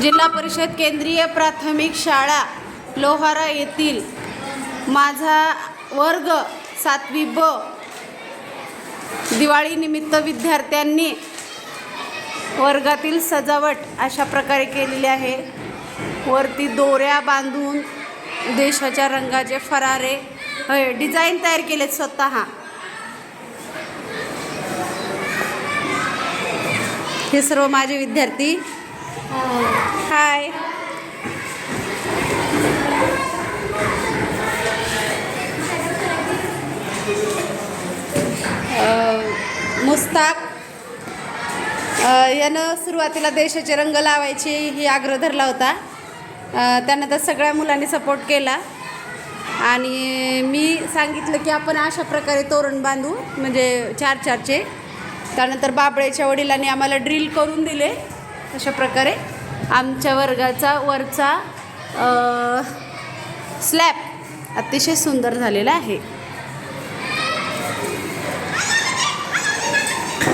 जिल्हा परिषद केंद्रीय प्राथमिक शाळा लोहारा येथील माझा वर्ग 7वी ब दिवाळीनिमित्त विद्यार्थ्यांनी वर्गातील सजावट अशा प्रकारे केलेली आहे। वरती दोऱ्या बांधून देशाच्या रंगाचे फरारे डिझाईन तयार केलेत स्वतः। हे सर्व माझे विद्यार्थी। हाय, मुस्ताक यानं सुरुवातीला देशाचे रंग लावायची ही आग्रह धरला होता। त्यानंतर सगळ्या मुलांनी सपोर्ट केला आणि मी सांगितलं की आपण अशा प्रकारे तोरण बांधू, म्हणजे 4-4चे। त्यानंतर बाबळेच्या वडिलांनी आम्हाला ड्रिल करून दिले। अशा प्रकारे आमच्या वर्गाचा वरचा स्लॅब अतिशय सुंदर झालेला आहे।